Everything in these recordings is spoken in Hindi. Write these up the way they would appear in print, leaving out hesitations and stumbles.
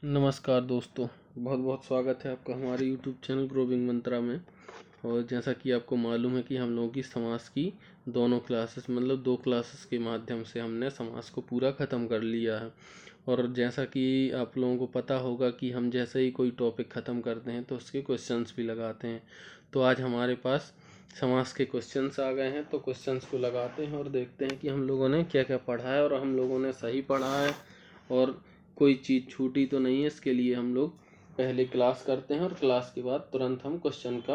नमस्कार दोस्तों, बहुत बहुत स्वागत है आपका हमारे यूट्यूब चैनल ग्रोविंग मंत्रा में। और जैसा कि आपको मालूम है कि हम लोगों की समास की दोनों क्लासेस मतलब 2 क्लासेस के माध्यम से हमने समास को पूरा ख़त्म कर लिया है। और जैसा कि आप लोगों को पता होगा कि हम जैसे ही कोई टॉपिक ख़त्म करते हैं तो उसके क्वेश्चंस भी लगाते हैं। तो आज हमारे पास समास के क्वेश्चंस आ गए हैं, तो क्वेश्चंस को लगाते हैं और देखते हैं कि हम लोगों ने क्या क्या पढ़ा है और हम लोगों ने सही पढ़ा है और कोई चीज़ छूटी तो नहीं है। इसके लिए हम लोग पहले क्लास करते हैं और क्लास के बाद तुरंत हम क्वेश्चन का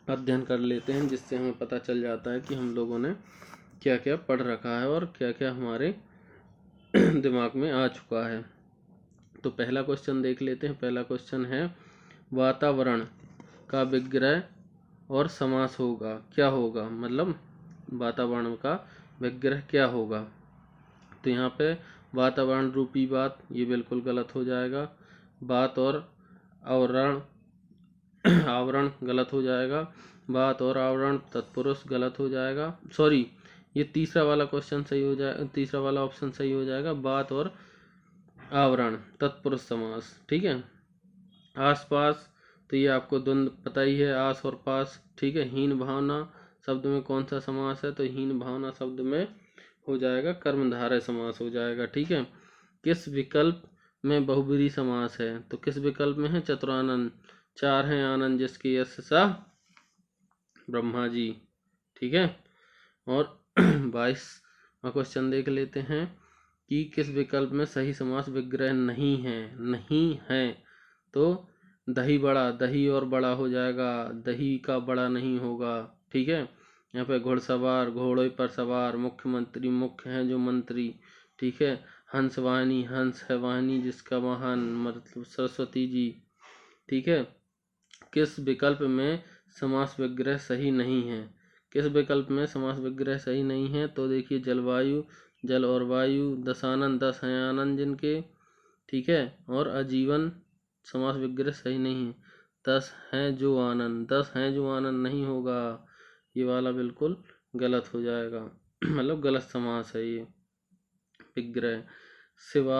अध्ययन कर लेते हैं, जिससे हमें पता चल जाता है कि हम लोगों ने क्या क्या पढ़ रखा है और क्या क्या हमारे दिमाग में आ चुका है। तो पहला क्वेश्चन देख लेते हैं। पहला क्वेश्चन है, वातावरण का विग्रह और समास होगा क्या होगा, मतलब वातावरण का विग्रह क्या होगा। तो यहाँ पे वातावरण रूपी बात, ये बिल्कुल गलत हो जाएगा। बात और आवरण आवरण गलत हो जाएगा। बात और आवरण तत्पुरुष गलत हो जाएगा। सॉरी, ये तीसरा वाला क्वेश्चन सही हो जाएगा, तीसरा वाला ऑप्शन सही हो जाएगा। बात और आवरण तत्पुरुष समास, ठीक है। आसपास, तो ये आपको द्वंद्व पता ही है, आस और पास, ठीक है। हीन भावना शब्द में कौन सा समास है, तो हीन भावना शब्द में हो जाएगा कर्मधारय समास हो जाएगा, ठीक है। किस विकल्प में बहुब्रीहि समास है, तो किस विकल्प में है, चतुरानन, चार हैं आनंद जिसके यश सा ब्रह्मा जी, ठीक है। और 22वां क्वेश्चन देख लेते हैं कि किस विकल्प में सही समास विग्रह नहीं है। नहीं है तो दही बड़ा, दही और बड़ा हो जाएगा, दही का बड़ा नहीं होगा, ठीक है। यहाँ पे घुड़सवार, घोड़े पर सवार, मुख्यमंत्री, मुख्य हैं जो मंत्री, ठीक है। हंस वाहिनी, हंस है वाहिनी जिसका वाहन, मतलब सरस्वती जी, ठीक है। किस विकल्प में समास विग्रह सही नहीं है, किस विकल्प में समास विग्रह सही नहीं है, तो देखिए जलवायु, जल और वायु, दशानन, 10 हैं आनंद जिनके, ठीक है। और आजीवन समास विग्रह सही नहीं है। 10 हैं जो आनंद, 10 हैं जो आनंद नहीं होगा, ये वाला बिल्कुल गलत हो जाएगा मतलब गलत समास है ये विग्रह। शिवा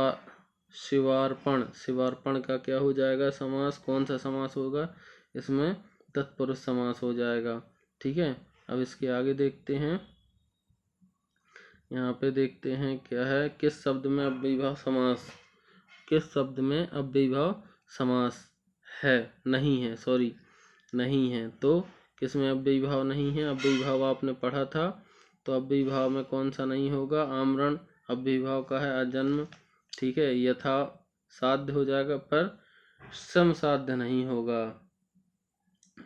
शिवार्पण, शिवार्पण का क्या हो जाएगा समास, कौन सा समास होगा, इसमें तत्पुरुष समास हो जाएगा, ठीक है। अब इसके आगे देखते हैं। यहाँ पे देखते हैं क्या है, किस शब्द में अव्ययीभाव समास, किस शब्द में अव्ययीभाव समास है, नहीं है, सॉरी नहीं है। तो किस में अव्ययीभाव नहीं है, अव्ययीभाव आपने पढ़ा था, तो अव्ययीभाव में कौन सा नहीं होगा, आमरण अव्ययीभाव का है, अजन्म, ठीक है। यथा साध्य हो जाएगा पर सम साध्य नहीं होगा,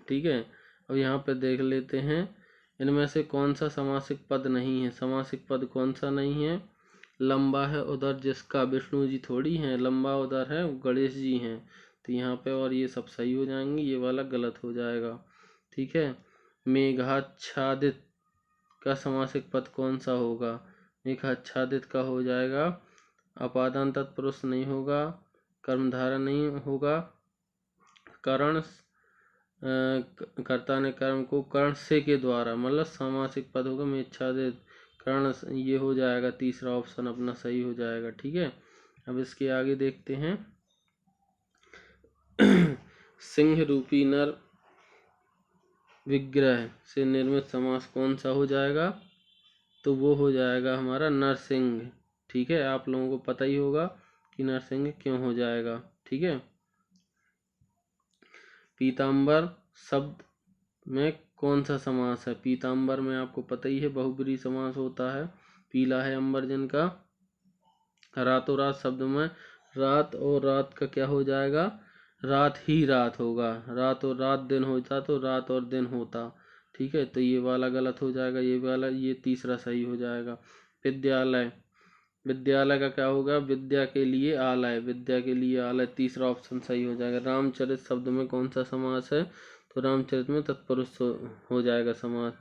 ठीक है। अब यहाँ पे देख लेते हैं, इनमें से कौन सा समासिक पद नहीं है। समासिक पद कौन सा नहीं है, लंबा है उधर जिसका, विष्णु जी थोड़ी हैं, लंबा उधर है गणेश जी हैं, तो यहाँ पे और ये सब सही हो जाएंगे, ये वाला गलत हो जाएगा, ठीक है। मेघाच्छादित का समासिक पद कौन सा होगा, मेघाच्छादित का हो जाएगा, अपादान तत्पुरुष नहीं होगा, कर्मधारा नहीं होगा, करण कर्ता ने कर्म को कर्ण से के द्वारा, मतलब सामासिक पद होगा मेच्छादित, कर्ण, ये हो जाएगा, तीसरा ऑप्शन अपना सही हो जाएगा, ठीक है। अब इसके आगे देखते हैं सिंह रूपी नर विग्रह से निर्मित समास कौन सा हो जाएगा, तो वो हो जाएगा हमारा नरसिंह, ठीक है। आप लोगों को पता ही होगा कि नरसिंह क्यों हो जाएगा, ठीक है। पीताम्बर शब्द में कौन सा समास है, पीताम्बर में आपको पता ही है बहुब्रीहि समास होता है, पीला है अंबर जिनका। रातों रात शब्द में रात और रात का क्या हो जाएगा, रात ही रात होगा, रात और रात दिन होता तो रात और दिन होता, ठीक है। तो ये वाला गलत हो जाएगा, ये वाला, ये तीसरा सही हो जाएगा। विद्यालय, विद्यालय का क्या होगा, विद्या के लिए आलय, विद्या के लिए आलय, तीसरा ऑप्शन सही हो जाएगा। रामचरित शब्द में कौन सा समास है, तो रामचरित में तत्पुरुष हो जाएगा समास।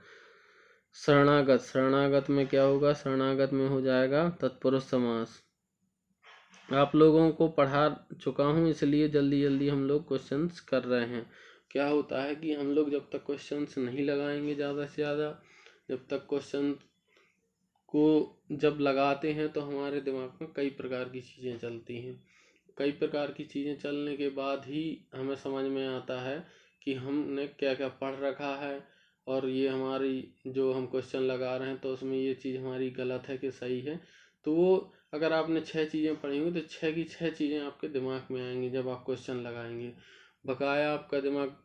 शरणागत, शरणागत में क्या होगा, शरणागत में हो जाएगा तत्पुरुष समास। आप लोगों को पढ़ा चुका हूँ, इसलिए जल्दी जल्दी हम लोग क्वेश्चंस कर रहे हैं। क्या होता है कि हम लोग जब तक क्वेश्चंस नहीं लगाएंगे ज़्यादा से ज़्यादा, जब तक क्वेश्चन को जब लगाते हैं तो हमारे दिमाग में कई प्रकार की चीज़ें चलती हैं। कई प्रकार की चीज़ें चलने के बाद ही हमें समझ में आता है कि हमने क्या क्या पढ़ रखा है, और ये हमारी जो हम क्वेश्चन लगा रहे हैं तो उसमें ये चीज़ हमारी गलत है कि सही है। तो वो अगर आपने 6 चीज़ें पढ़ी हुई तो 6 की 6 चीज़ें आपके दिमाग में आएंगी जब आप क्वेश्चन लगाएंगे। बकाया आपका दिमाग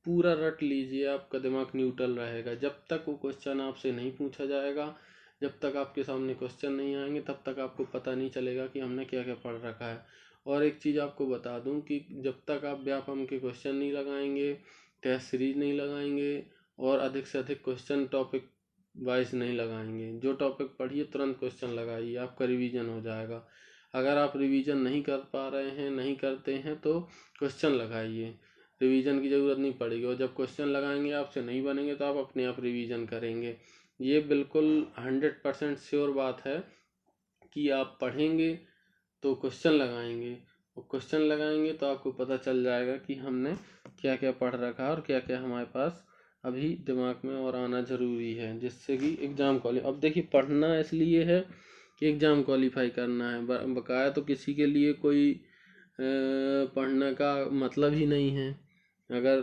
पूरा रट लीजिए, आपका दिमाग न्यूट्रल रहेगा जब तक वो क्वेश्चन आपसे नहीं पूछा जाएगा, जब तक आपके सामने क्वेश्चन नहीं आएंगे तब तक आपको पता नहीं चलेगा कि हमने क्या क्या पढ़ रखा है। और एक चीज़ आपको बता दूं कि जब तक आप व्यापम के क्वेश्चन नहीं लगाएंगे, टेस्ट सीरीज नहीं लगाएंगे और अधिक से अधिक क्वेश्चन टॉपिक वाइज नहीं लगाएंगे, जो टॉपिक पढ़िए तुरंत क्वेश्चन लगाइए, आपका रिवीजन हो जाएगा। अगर आप रिवीजन नहीं कर पा रहे हैं, नहीं करते हैं, तो क्वेश्चन लगाइए, रिवीजन की ज़रूरत नहीं पड़ेगी। और जब क्वेश्चन लगाएंगे आपसे नहीं बनेंगे तो आप अपने आप रिवीजन करेंगे। ये बिल्कुल 100% श्योर बात है कि आप पढ़ेंगे तो क्वेश्चन लगाएंगे, और क्वेश्चन लगाएंगे तो आपको पता चल जाएगा कि हमने क्या क्या पढ़ रखा है और क्या क्या हमारे पास अभी दिमाग में और आना ज़रूरी है, जिससे कि एग्ज़ाम क्वालिफाई। अब देखिए, पढ़ना इसलिए है कि एग्ज़ाम क्वालिफाई करना है, बकाया तो किसी के लिए कोई पढ़ने का मतलब ही नहीं है। अगर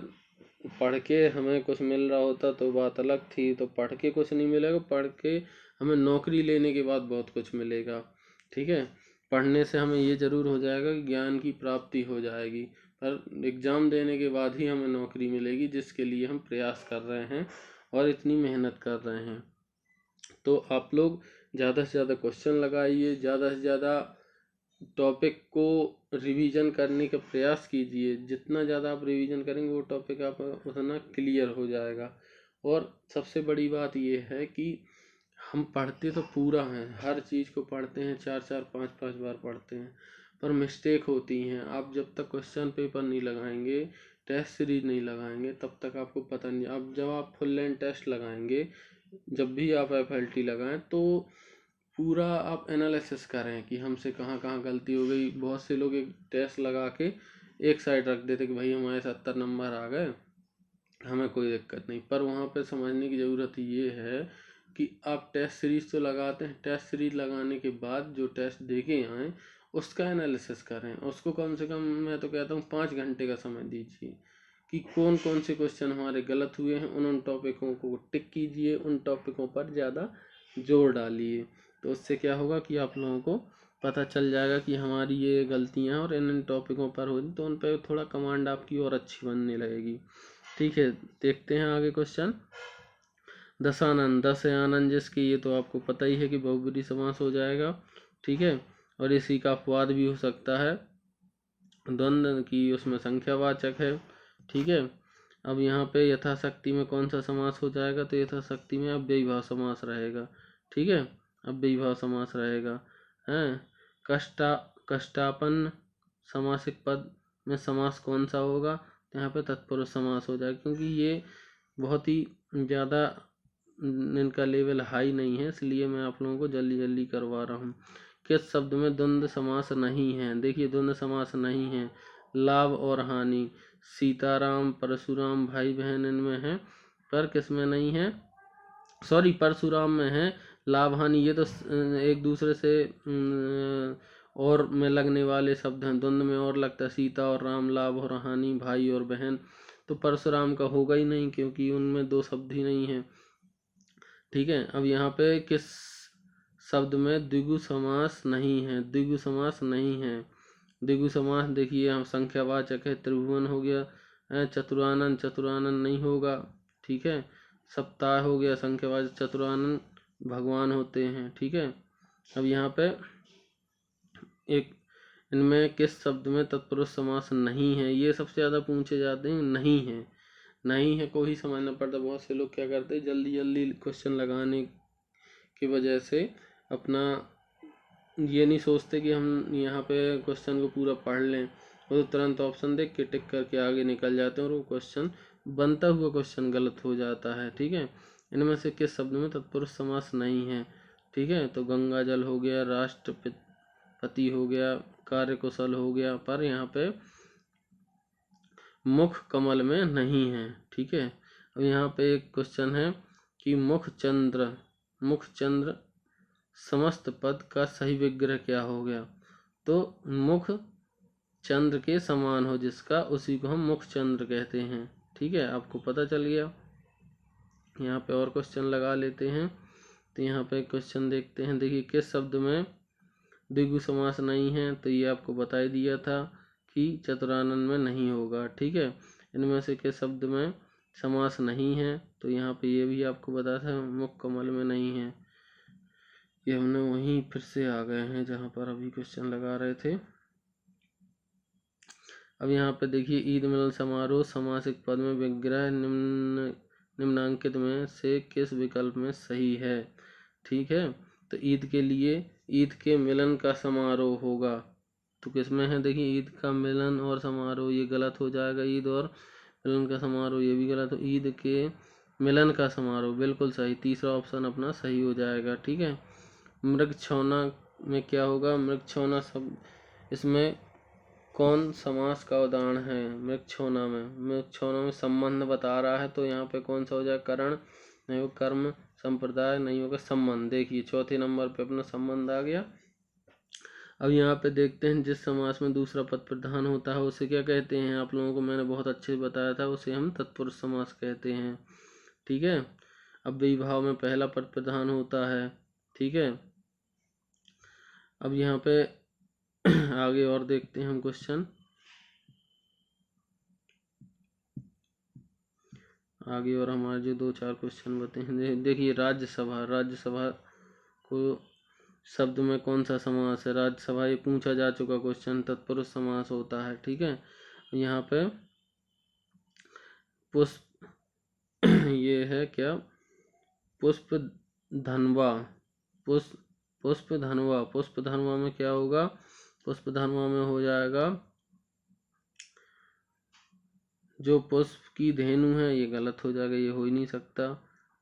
पढ़ के हमें कुछ मिल रहा होता तो बात अलग थी, तो पढ़ के कुछ नहीं मिलेगा, पढ़ के हमें नौकरी लेने के बाद बहुत कुछ मिलेगा। ठीक है, पढ़ने से हमें ये ज़रूर हो जाएगा कि ज्ञान की प्राप्ति हो जाएगी, पर एग्ज़ाम देने के बाद ही हमें नौकरी मिलेगी, जिसके लिए हम प्रयास कर रहे हैं और इतनी मेहनत कर रहे हैं। तो आप लोग ज़्यादा से ज़्यादा क्वेश्चन लगाइए, ज़्यादा से ज़्यादा टॉपिक को रिवीजन करने का प्रयास कीजिए। जितना ज़्यादा आप रिवीजन करेंगे वो टॉपिक आप उतना क्लियर हो जाएगा। और सबसे बड़ी बात ये है कि हम पढ़ते तो पूरा हैं, हर चीज़ को पढ़ते हैं, 4-4 5-5 बार पढ़ते हैं, पर मिस्टेक होती हैं। आप जब तक क्वेश्चन पेपर नहीं लगाएंगे, टेस्ट सीरीज नहीं लगाएंगे, तब तक आपको पता नहीं। अब जब आप फुल लेंथ टेस्ट लगाएंगे, जब भी आप FLT लगाएं, तो पूरा आप एनालिसिस करें कि हमसे कहाँ कहाँ गलती हो गई। बहुत से लोग एक टेस्ट लगा के एक साइड रख देते कि भाई हमारे 70 नंबर आ गए, हमें कोई दिक्कत नहीं। पर वहाँ पे समझने की ज़रूरत ये है कि आप टेस्ट सीरीज तो लगाते हैं, टेस्ट सीरीज लगाने के बाद जो टेस्ट देके आएँ उसका एनालिसिस करें। उसको कम से कम मैं तो कहता हूँ 5 घंटे का समय दीजिए कि कौन कौन से क्वेश्चन हमारे गलत हुए हैं, उन टॉपिकों को टिक कीजिए, उन टॉपिकों पर ज़्यादा जोर डालिए। तो उससे क्या होगा कि आप लोगों को पता चल जाएगा कि हमारी ये गलतियाँ और इन टॉपिकों पर हुई, तो उन पर थोड़ा कमांड आपकी और अच्छी बनने लगेगी। ठीक है, देखते हैं आगे क्वेश्चन। दशानन, दस आनंद जिसकी, ये तो आपको पता ही है कि बहुब्रीहि समास हो जाएगा। ठीक है, और इसी का अपवाद भी हो सकता है द्वंद्व की, उसमें संख्यावाचक है। ठीक है, अब यहाँ पे यथाशक्ति में कौन सा समास हो जाएगा, तो यथाशक्ति में अव्ययीभाव समास रहेगा। ठीक है, अव्ययीभाव समास रहेगा। हैं, कष्टापन्न समासिक पद में समास कौन सा होगा, तो यहाँ पे तत्पुरुष समास हो जाएगा, क्योंकि ये बहुत ही ज़्यादा इनका लेवल हाई नहीं है, इसलिए मैं आप लोगों को जल्दी जल्दी करवा रहा हूँ। किस शब्द में द्वंद्व समास नहीं है, देखिए द्वंद्व समास नहीं है। लाभ और हानि, सीताराम परशुराम भाई बहन इनमें है, पर किस में नहीं है, सॉरी परशुराम में है। लाभ हानि ये तो एक दूसरे से और में लगने वाले शब्द हैं, द्वंद्व में और लगता है सीता और राम, लाभ और हानि भाई और बहन, तो परशुराम का होगा ही नहीं क्योंकि उनमें दो शब्द ही नहीं है। ठीक है, अब यहाँ पे किस शब्द में द्विगु समास नहीं है, द्विगु समास नहीं है। द्विगु समास देखिए हम संख्यावाचक है, त्रिभुवन हो गया, चतुरानन, चतुरानन नहीं होगा। ठीक है, सप्ताह हो गया संख्यावाचक, चतुरानन भगवान होते हैं। ठीक है, अब यहाँ पे एक इनमें किस शब्द में तत्पुरुष समास नहीं है, ये सबसे ज़्यादा पूछे जाते हैं। नहीं है, नहीं है को ही समझना पड़ता। बहुत से लोग क्या करते हैं, जल्दी जल्दी क्वेश्चन लगाने की वजह से अपना ये नहीं सोचते कि हम यहाँ पे क्वेश्चन को पूरा पढ़ लें, वो तो तुरंत ऑप्शन देख के टिक करके आगे निकल जाते हैं और वो क्वेश्चन बनता हुआ क्वेश्चन गलत हो जाता है। ठीक है, इनमें से किस शब्द में तत्पुरुष समास नहीं है। ठीक है, तो गंगा जल हो गया, राष्ट्रपति हो गया, कार्यकुशल हो गया, पर यहाँ पे मुख कमल में नहीं है। ठीक है, अब यहाँ पे एक क्वेश्चन है कि मुख चंद्र समस्त पद का सही विग्रह क्या हो गया, तो मुख चंद्र के समान हो जिसका, उसी को हम मुख चंद्र कहते हैं। ठीक है, आपको पता चल गया। यहाँ पे और क्वेश्चन लगा लेते हैं। तो यहाँ पे क्वेश्चन देखते हैं। देखिए, किस शब्द में द्विगु समास नहीं है? तो ये आपको बता ही दिया था कि चतुरानन में नहीं होगा। ठीक है, इनमें से किस शब्द में समास नहीं है? तो यहाँ पे ये भी आपको बता था, मुख कमल में नहीं है। ये हमने वहीं फिर से आ गए हैं जहाँ पर अभी क्वेश्चन लगा रहे थे। अब यहाँ पे देखिए, ईद मिलन समारोह समासिक पद में विग्रह निम्नांकित में से किस विकल्प में सही है? ठीक है, तो ईद के लिए ईद के मिलन का समारोह होगा। तो किसमें है? देखिए, ईद का मिलन और समारोह, ये गलत हो जाएगा। ईद और मिलन का समारोह, ये भी गलत हो। ईद के मिलन का समारोह बिल्कुल सही, तीसरा ऑप्शन अपना सही हो जाएगा। ठीक है, मृगछौना में क्या होगा? मृगछौना सब, इसमें कौन समास का उदाहरण है? मृगछौना में संबंध बता रहा है, तो यहाँ पे कौन सा हो जाए? करण नहीं हो, कर्म, संप्रदाय नहीं होगा, संबंध। देखिए, चौथे नंबर पे अपना संबंध आ गया। अब यहाँ पे देखते हैं, जिस समास में दूसरा पद प्रधान होता है उसे क्या कहते हैं? आप लोगों को मैंने बहुत अच्छे से बताया था, उसे हम तत्पुरुष समास कहते हैं। ठीक है, अब विभाव में पहला पद प्रधान होता है। ठीक है, अब यहाँ पे आगे और देखते हैं हम क्वेश्चन। आगे और हमारे जो 2-4 क्वेश्चन बते हैं। देखिए, राज्यसभा को शब्द में कौन सा समास है? राज्यसभा, ये पूछा जा चुका क्वेश्चन, तत्पुरुष समास होता है। ठीक है, यहाँ पे पुष्प ये है क्या? पुष्प धनवा, पुष्प धनवा में क्या होगा? पुष्प धनवा में हो जाएगा, जो पुष्प की धेनु है, ये गलत हो जाएगा, ये हो ही नहीं सकता।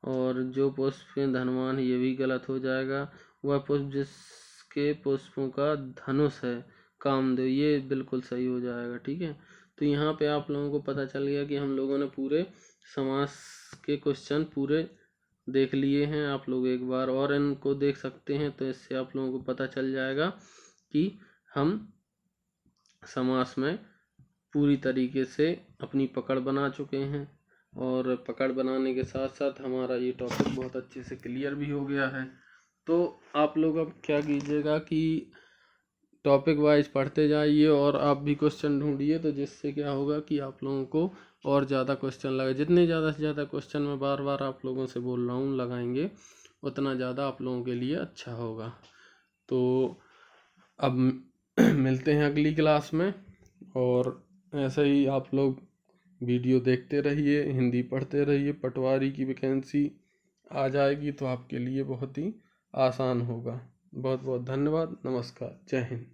और जो पुष्प के धनवान है, ये भी गलत हो जाएगा। वह पुष्प जिसके पुष्पों का धनुष है, कामदेव, ये बिल्कुल सही हो जाएगा। ठीक है, तो यहाँ पे आप लोगों को पता चल गया कि हम लोगों ने पूरे समास के क्वेश्चन पूरे देख लिए हैं। आप लोग एक बार और इनको देख सकते हैं, तो इससे आप लोगों को पता चल जाएगा कि हम समास में पूरी तरीके से अपनी पकड़ बना चुके हैं। और पकड़ बनाने के साथ साथ हमारा ये टॉपिक बहुत अच्छे से क्लियर भी हो गया है। तो आप लोग अब क्या कीजिएगा कि टॉपिक वाइज पढ़ते जाइए और आप भी क्वेश्चन ढूंढिए, तो जिससे क्या होगा कि आप लोगों को और ज़्यादा क्वेश्चन लगे। जितने ज़्यादा से ज़्यादा क्वेश्चन मैं बार बार आप लोगों से बोल रहा हूँ लगाएंगे, उतना ज़्यादा आप लोगों के लिए अच्छा होगा। तो अब मिलते हैं अगली क्लास में, और ऐसे ही आप लोग वीडियो देखते रहिए, हिंदी पढ़ते रहिए। पटवारी की वैकेंसी आ जाएगी तो आपके लिए बहुत ही आसान होगा। बहुत बहुत धन्यवाद। नमस्कार, जय हिंद।